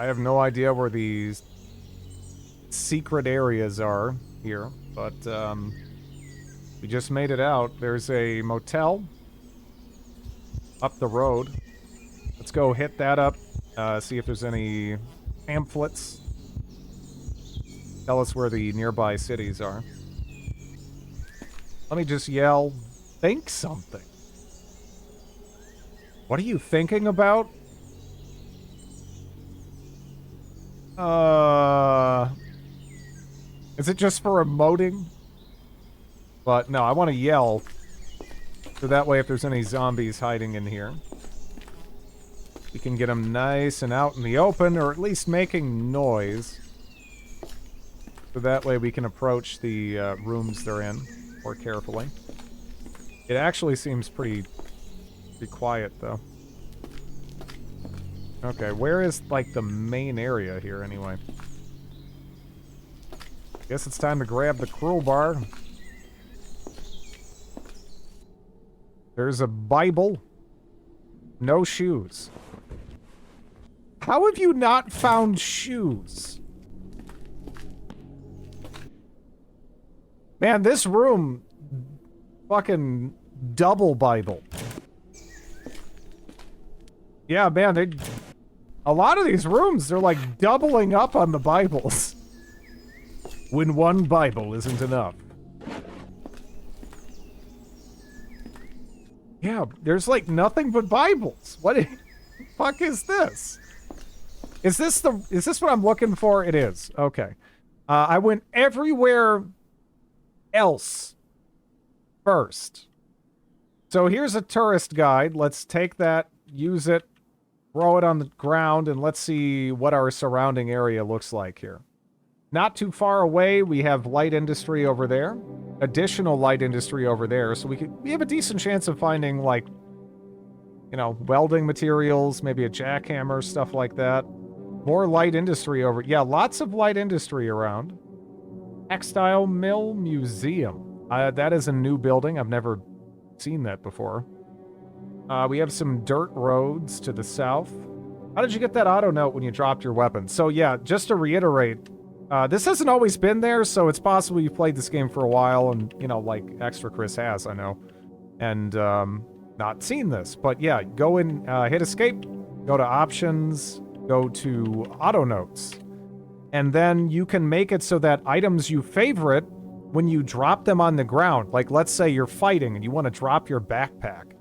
I have no idea where these secret areas are here, but we just made it out. There's a motel up the road. Let's go hit that up, see if there's any pamphlets. Tell us where the nearby cities are. Let me just yell, think something. What are you thinking about? Is it just for emoting? But no, I want to yell. So that way if there's any zombies hiding in here, we can get them nice and out in the open, or at least making noise. So that way we can approach the rooms they're in more carefully. It actually seems pretty quiet, though. Okay, where is, like, the main area here, anyway? Guess it's time to grab the crowbar. There's a Bible. No shoes. How have you not found shoes? Man, this room... fucking double Bible. Yeah, man, a lot of these rooms, they're like doubling up on the Bibles. When one Bible isn't enough. Yeah, there's like nothing but Bibles. What the fuck is this? Is this what I'm looking for? It is. Okay. I went everywhere else first. So here's a tourist guide. Let's take that, use it, throw it on the ground, and let's see what our surrounding area looks like here. Not too far away, we have light industry over there. Additional light industry over there, so we have a decent chance of finding, like, you know, welding materials, maybe a jackhammer, stuff like that. More light industry over... Yeah, lots of light industry around. Textile Mill Museum. That is a new building. I've never seen that before. We have some dirt roads to the south. How did you get that auto note when you dropped your weapon? So yeah, just to reiterate, this hasn't always been there, so it's possible you've played this game for a while and, you know, like Extra Chris has, I know, and not seen this. But yeah, go in, hit escape, go to options, go to auto notes, and then you can make it so that items you favorite, when you drop them on the ground, like let's say you're fighting and you want to drop your backpack,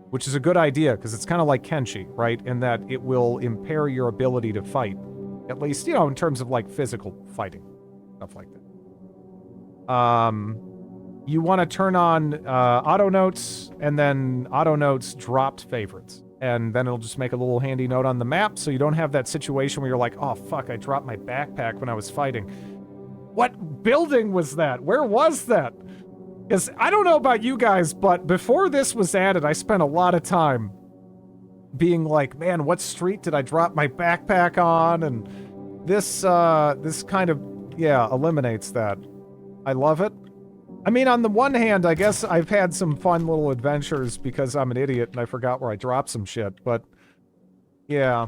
which is a good idea because it's kind of like Kenshi, right? In that it will impair your ability to fight. At least, you know, in terms of, like, physical fighting. Stuff like that. You want to turn on auto notes, and then auto notes dropped favorites. And then it'll just make a little handy note on the map, so you don't have that situation where you're like, oh, fuck, I dropped my backpack when I was fighting. What building was that? Where was that? Because I don't know about you guys, but before this was added, I spent a lot of time being like, man, what street did I drop my backpack on? And this kind of, yeah, eliminates that. I love it. I mean, on the one hand, I guess I've had some fun little adventures because I'm an idiot and I forgot where I dropped some shit, but yeah.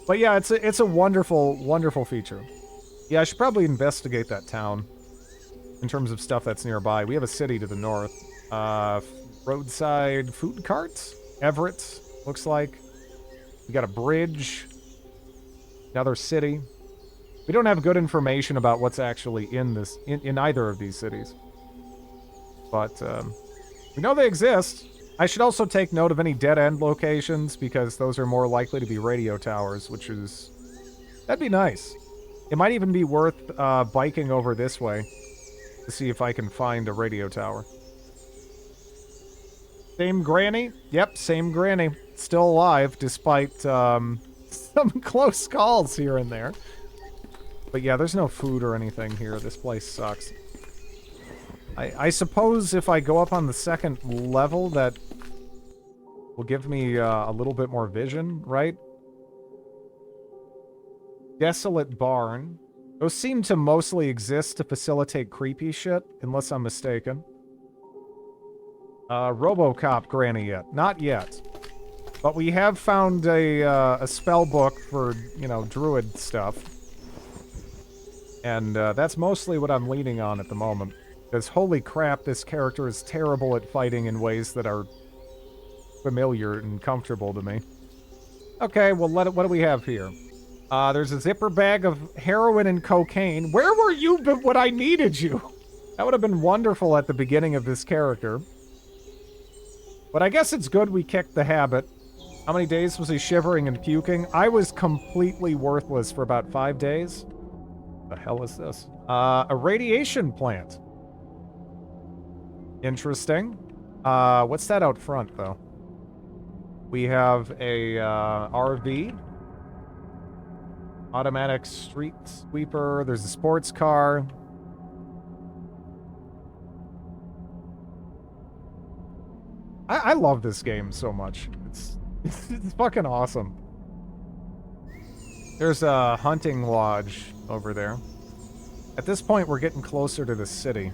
But yeah, it's a wonderful, wonderful feature. Yeah, I should probably investigate that town in terms of stuff that's nearby. We have a city to the north. Roadside food carts? Everett. Looks like. We got a bridge. Another city. We don't have good information about what's actually in either of these cities. But, we know they exist. I should also take note of any dead-end locations, because those are more likely to be radio towers, which is... That'd be nice. It might even be worth, biking over this way to see if I can find a radio tower. Same granny? Yep, same granny. Still alive, despite some close calls here and there. But yeah, there's no food or anything here. This place sucks. I suppose if I go up on the second level, that will give me a little bit more vision, right? Desolate barn. Those seem to mostly exist to facilitate creepy shit, unless I'm mistaken. RoboCop granny yet. Not yet. But we have found a spell book for, you know, druid stuff. And that's mostly what I'm leaning on at the moment. Because holy crap, this character is terrible at fighting in ways that are familiar and comfortable to me. Okay, well, what do we have here? There's a zipper bag of heroin and cocaine. Where were you when I needed you? That would have been wonderful at the beginning of this character. But I guess it's good we kicked the habit. How many days was he shivering and puking? I was completely worthless for about 5 days. The hell is this? A radiation plant. Interesting. What's that out front, though? We have a RV. Automatic street sweeper. There's a sports car. I love this game so much. It's fucking awesome. There's a hunting lodge over there. At this point, we're getting closer to the city,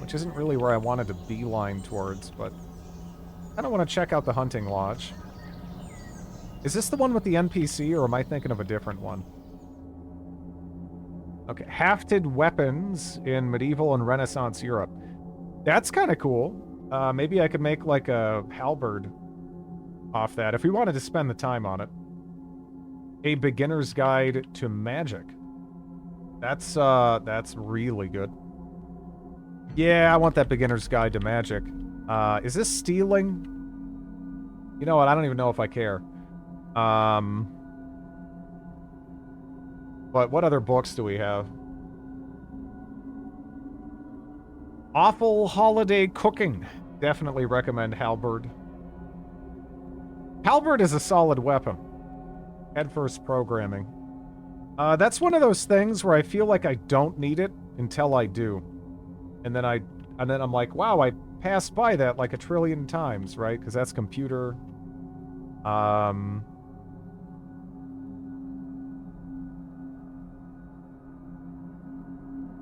which isn't really where I wanted to beeline towards, but I don't want to check out the hunting lodge. Is this the one with the NPC, or am I thinking of a different one? Okay, hafted weapons in medieval and Renaissance Europe. That's kind of cool. Maybe I could make like a halberd off that if we wanted to spend the time on it. A beginner's guide to magic. That's really good. Yeah, I want that beginner's guide to magic. Is this stealing? You know what? I don't even know if I care. But what other books do we have? Awful holiday cooking. Definitely recommend halberd. Halberd is a solid weapon. Headfirst programming. That's one of those things where I feel like I don't need it until I do. And then I'm like, wow, I passed by that like a trillion times, right? Because that's computer.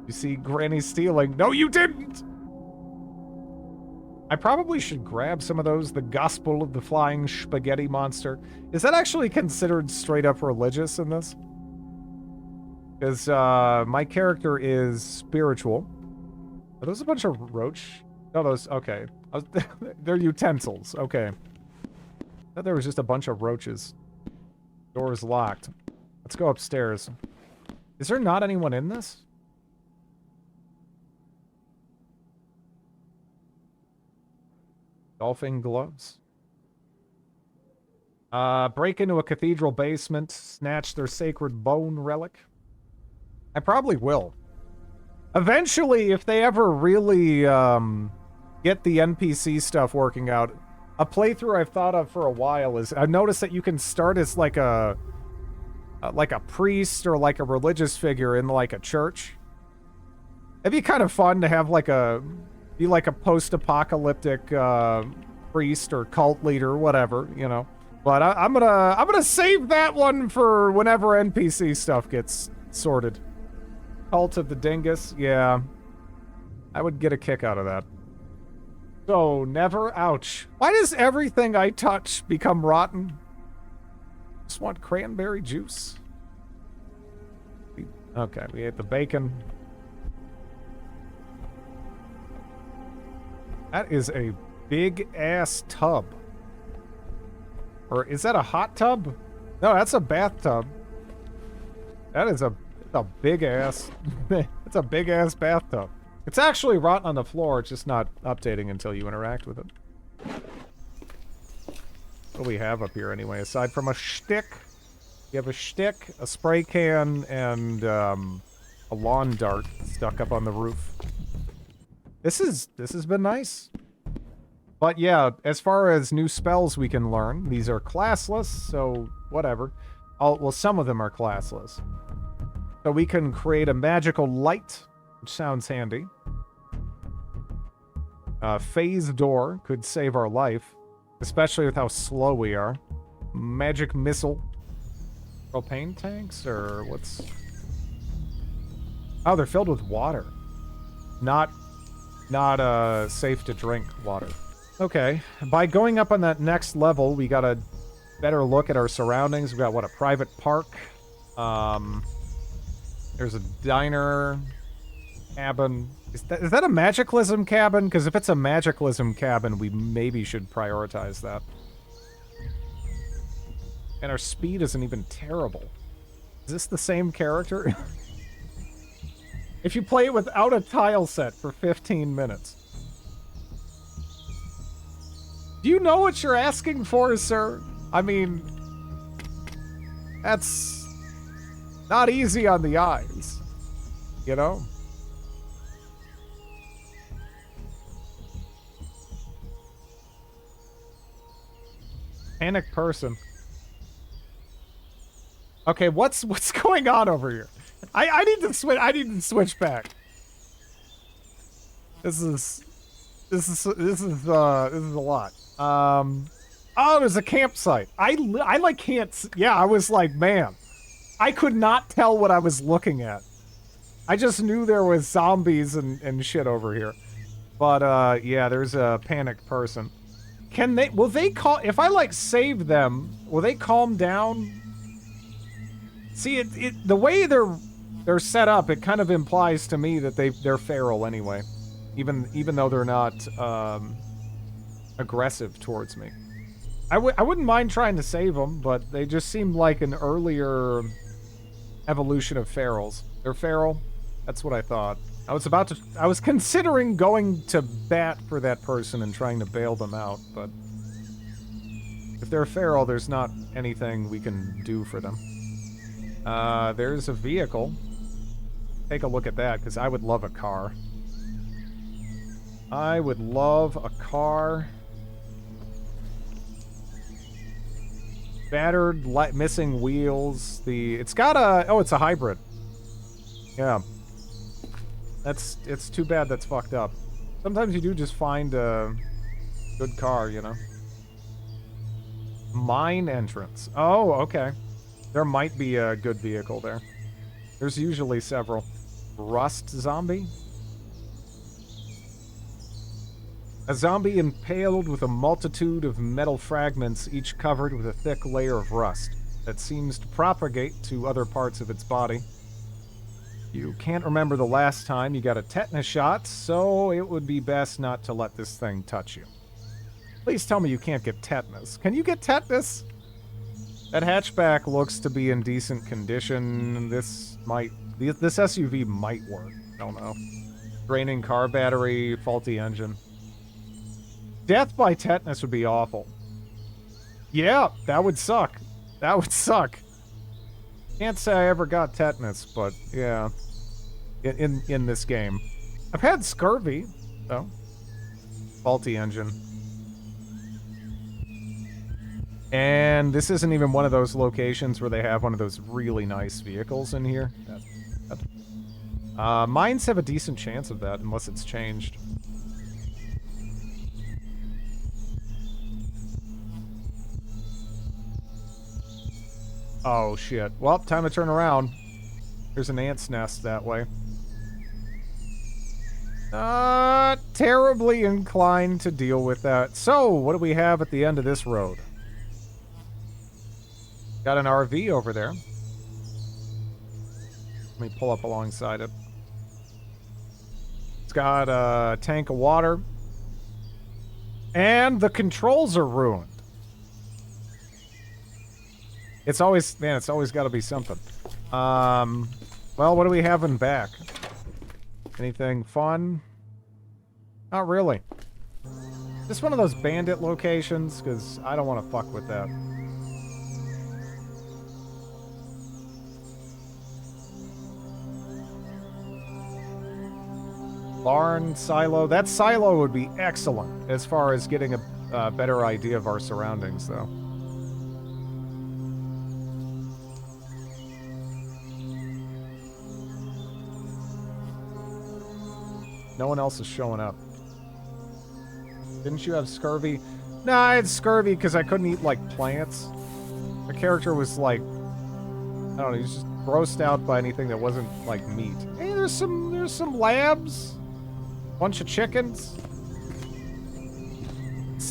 You see Granny stealing. No, you didn't! I probably should grab some of those. The Gospel of the Flying Spaghetti Monster. Is that actually considered straight up religious in this? Because my character is spiritual. Are those a bunch of roach? No, those... Okay. They're utensils. Okay. I thought there was just a bunch of roaches. Door is locked. Let's go upstairs. Is there not anyone in this? Golfing gloves. Break into a cathedral basement, snatch their sacred bone relic. I probably will. Eventually, if they ever really get the NPC stuff working out, a playthrough I've thought of for a while is I've noticed that you can start as like a priest or like a religious figure in like a church. It'd be kind of fun to have like be like a post-apocalyptic priest or cult leader, whatever, you know. But I'm gonna save that one for whenever NPC stuff gets sorted. Cult of the Dingus, yeah. I would get a kick out of that. So, never, ouch. Why does everything I touch become rotten? Just want cranberry juice. Okay, we ate the bacon. That is a big-ass tub. Or is that a hot tub? No, that's a bathtub. That is a big-ass... It's a big-ass bathtub. It's actually rotten on the floor, it's just not updating until you interact with it. What do we have up here anyway, aside from a shtick? You have a shtick, a spray can, and a lawn dart stuck up on the roof. This has been nice. But yeah, as far as new spells we can learn, these are classless, so whatever. Well, some of them are classless. So we can create a magical light, which sounds handy. Phase door could save our life, especially with how slow we are. Magic missile. Propane tanks, or what's... Oh, they're filled with water. Not safe to drink water. Okay. By going up on that next level, we got a better look at our surroundings. We got, what, a private park? There's a diner, cabin. Is that a magicalism cabin? Because if it's a magicalism cabin, we maybe should prioritize that. And our speed isn't even terrible. Is this the same character? If you play it without a tile set for 15 minutes. Do you know what you're asking for, sir? I mean, that's not easy on the eyes, you know? Panic person. Okay, what's going on over here? I need to switch. I need to switch back. This is a lot. Oh, there's a campsite. I like can't. Yeah, I was like, man, I could not tell what I was looking at. I just knew there was zombies and shit over here. But yeah, there's a panicked person. Will they if I like save them, will they calm down? See, the way they're set up, it kind of implies to me that they're feral anyway, even though they're not aggressive towards me. I wouldn't mind trying to save them, but they just seem like an earlier evolution of ferals. They're feral. That's what I thought. I was considering going to bat for that person and trying to bail them out, but if they're feral, there's not anything we can do for them. There's a vehicle. Take a look at that, because I would love a car. I would love a car. Battered, missing wheels. It's got a... Oh, it's a hybrid. Yeah. It's too bad that's fucked up. Sometimes you do just find a good car, you know. Mine entrance. Oh, okay. There might be a good vehicle there. There's usually several. Rust zombie? A zombie impaled with a multitude of metal fragments, each covered with a thick layer of rust that seems to propagate to other parts of its body. You can't remember the last time you got a tetanus shot, so it would be best not to let this thing touch you. Please tell me you can't get tetanus. Can you get tetanus? That hatchback looks to be in decent condition. This SUV might work. I don't know. Draining car battery, faulty engine. Death by tetanus would be awful. Yeah, that would suck. That would suck. Can't say I ever got tetanus, but yeah. In this game. I've had scurvy, though. Faulty engine. And this isn't even one of those locations where they have one of those really nice vehicles in here. Mines have a decent chance of that, unless it's changed. Oh, shit. Well, time to turn around. There's an ant's nest that way. Not terribly inclined to deal with that. So, what do we have at the end of this road? Got an RV over there. Let me pull up alongside it. It's got a tank of water. And the controls are ruined. It's always got to be something. Well, what do we have in back? Anything fun? Not really. Just one of those bandit locations, because I don't want to fuck with that. Barn, silo. That silo would be excellent as far as getting a better idea of our surroundings, though. No one else is showing up. Didn't you have scurvy? Nah, I had scurvy because I couldn't eat, like, plants. The character was, like... I don't know, he was just grossed out by anything that wasn't, like, meat. Hey, there's some labs. Bunch of chickens.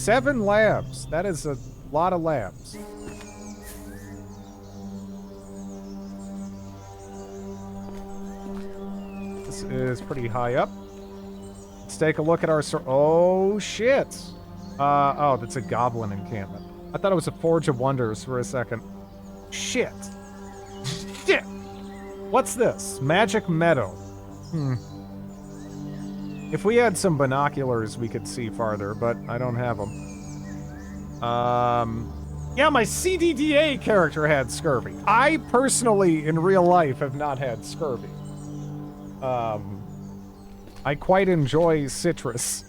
7 labs. That is a lot of labs. This is pretty high up. Let's take a look at our... Oh, shit. Oh, that's a goblin encampment. I thought it was a Forge of Wonders for a second. Shit. Shit. What's this? Magic meadow. If we had some binoculars, we could see farther, but I don't have them. Yeah, my CDDA character had scurvy. I personally, in real life, have not had scurvy. I quite enjoy citrus.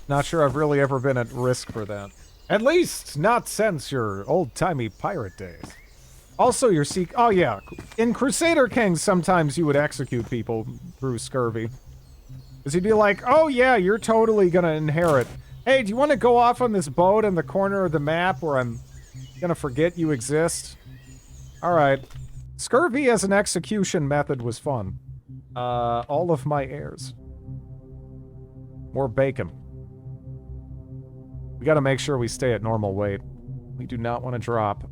Not sure I've really ever been at risk for that. At least, not since your old-timey pirate days. Also, your oh yeah, in Crusader Kings, sometimes you would execute people through scurvy. Because you'd be like, oh yeah, you're totally gonna inherit. Hey, do you want to go off on this boat in the corner of the map where I'm gonna forget you exist? Alright. Scurvy as an execution method was fun. All of my heirs. More bacon. We gotta make sure we stay at normal weight. We do not want to drop.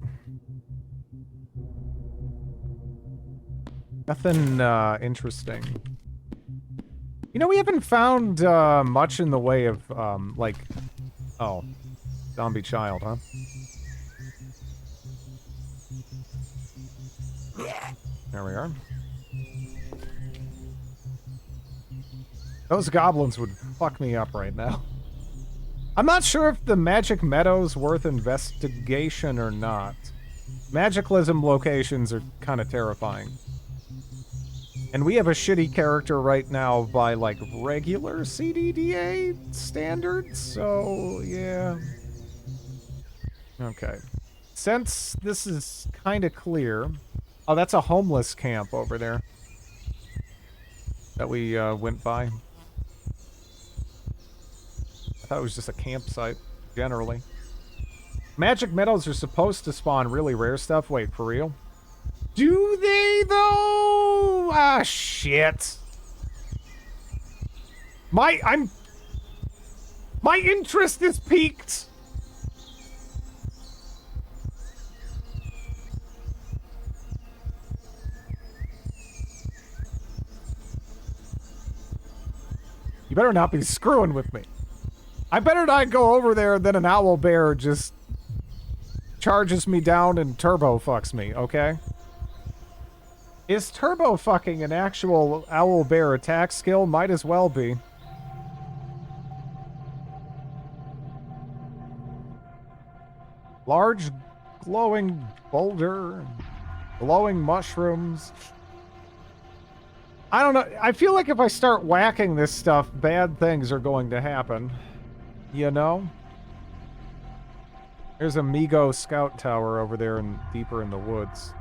Nothing, interesting. You know, we haven't found, much in the way of, like... Oh. Zombie child, huh? There we are. Those goblins would fuck me up right now. I'm not sure if the magic meadow's worth investigation or not. Magicalism locations are kind of terrifying. And we have a shitty character right now by, like, regular CDDA standards, so, yeah. Okay. Since this is kind of clear... Oh, that's a homeless camp over there. That we, went by. I thought it was just a campsite, generally. Magic meadows are supposed to spawn really rare stuff. Wait, for real? Do they, though? Ah, shit. My interest is piqued. You better not be screwing with me. I better not go over there and then an owl bear just charges me down and turbo fucks me, okay? Is turbo fucking an actual owl bear attack skill? Might as well be. Large glowing boulder, glowing mushrooms. I don't know. I feel like if I start whacking this stuff, bad things are going to happen. You know? There's a Migo scout tower over there and deeper in the woods.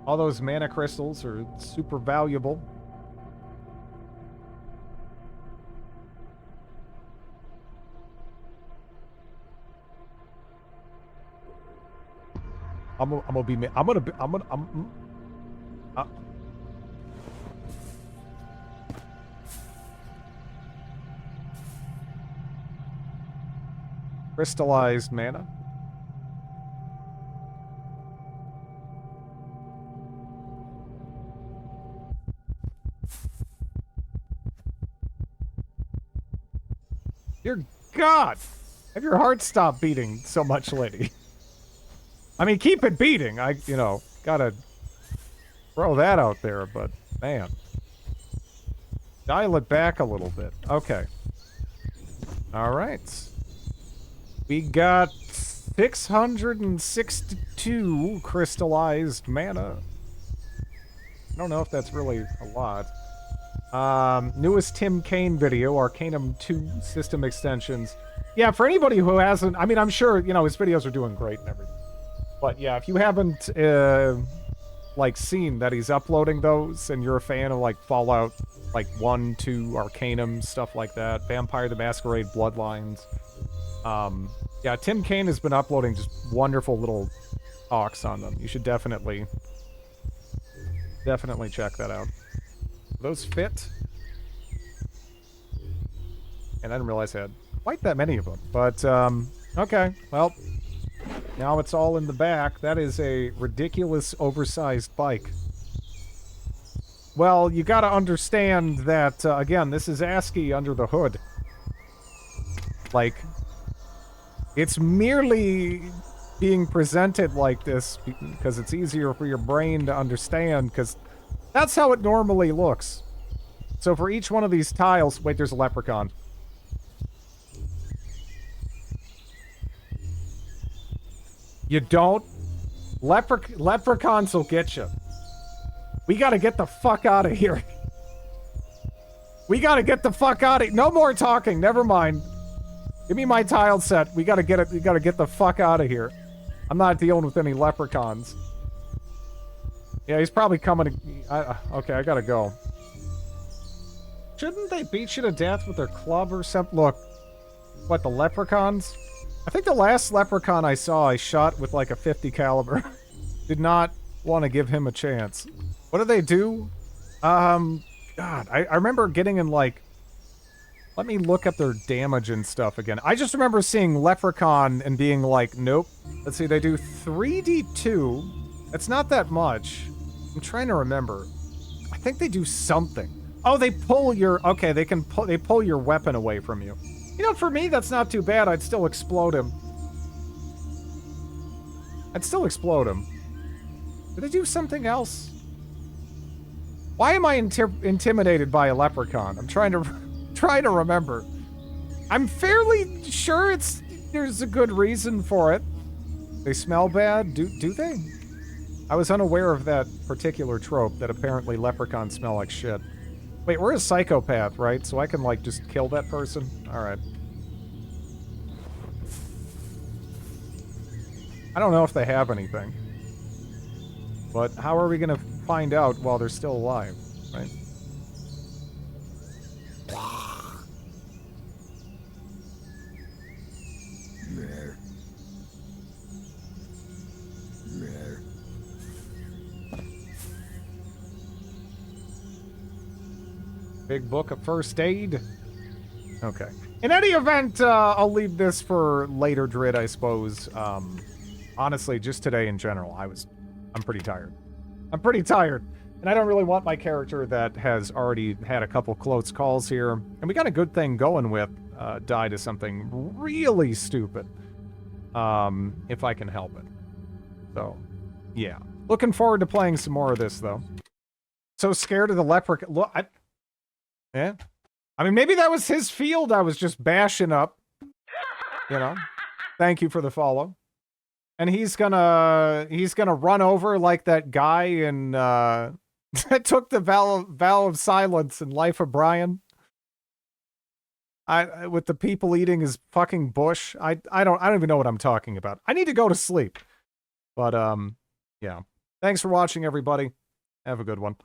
All those mana crystals are super valuable. Crystallized mana. Dear God! Have your heart stopped beating so much, lady? I mean, keep it beating. You know, gotta throw that out there, but man. Dial it back a little bit. Okay. Alright. We got 662 crystallized mana. I don't know if that's really a lot. Newest Tim Kaine video, Arcanum 2 system extensions. Yeah, for anybody who hasn't... I mean, I'm sure, you know, his videos are doing great and everything. But yeah, if you haven't, like, seen that he's uploading those, and you're a fan of, like, Fallout, like, 1, 2, Arcanum, stuff like that, Vampire the Masquerade, Bloodlines... yeah, Tim Kaine has been uploading just wonderful little talks on them. You should definitely check that out. Those fit? And I didn't realize I had quite that many of them. But, okay. Well, now it's all in the back. That is a ridiculous, oversized bike. Well, you gotta understand that, again, this is ASCII under the hood. Like, it's merely being presented like this because it's easier for your brain to understand, because that's how it normally looks. So for each one of these tiles... Wait, there's a leprechaun. You don't? Leprechauns will get you. We gotta get the fuck out of here. We gotta get the fuck out of... No more talking, never mind. Give me my tile set. We gotta get it. We gotta get the fuck out of here. I'm not dealing with any leprechauns. Yeah, he's probably coming to... okay, I gotta go. Shouldn't they beat you to death with their club or something? Look. What, the leprechauns? I think the last leprechaun I saw, I shot with like a 50 caliber. Did not want to give him a chance. What do they do? God, I remember getting in like... Let me look up their damage and stuff again. I just remember seeing Leprechaun and being like, nope. Let's see, they do 3d2. That's not that much. I'm trying to remember. I think they do something. Oh, they pull your... Okay, they pull your weapon away from you. You know, for me, that's not too bad. I'd still explode him. I'd still explode him. Did they do something else? Why am I intimidated by a leprechaun? I'm trying to remember. I'm fairly sure there's a good reason for it. They smell bad? Do they? I was unaware of that particular trope, that apparently leprechauns smell like shit. Wait, we're a psychopath, right? So I can, like, just kill that person? Alright. I don't know if they have anything. But how are we gonna find out while they're still alive, right? Big book of first aid. Okay. In any event, I'll leave this for later, Drid, I suppose. Honestly, just today in general, I'm pretty tired. I'm pretty tired. And I don't really want my character that has already had a couple close calls here, and we got a good thing going with, die to something really stupid. If I can help it. So, yeah. Looking forward to playing some more of this, though. So scared of the leprechaun. Look, yeah. I mean, maybe that was his field I was just bashing up. You know? Thank you for the follow. And he's gonna run over like that guy in, that took the vow of silence in Life of Brian. With the people eating his fucking bush. I don't even know what I'm talking about. I need to go to sleep. But, yeah. Thanks for watching, everybody. Have a good one.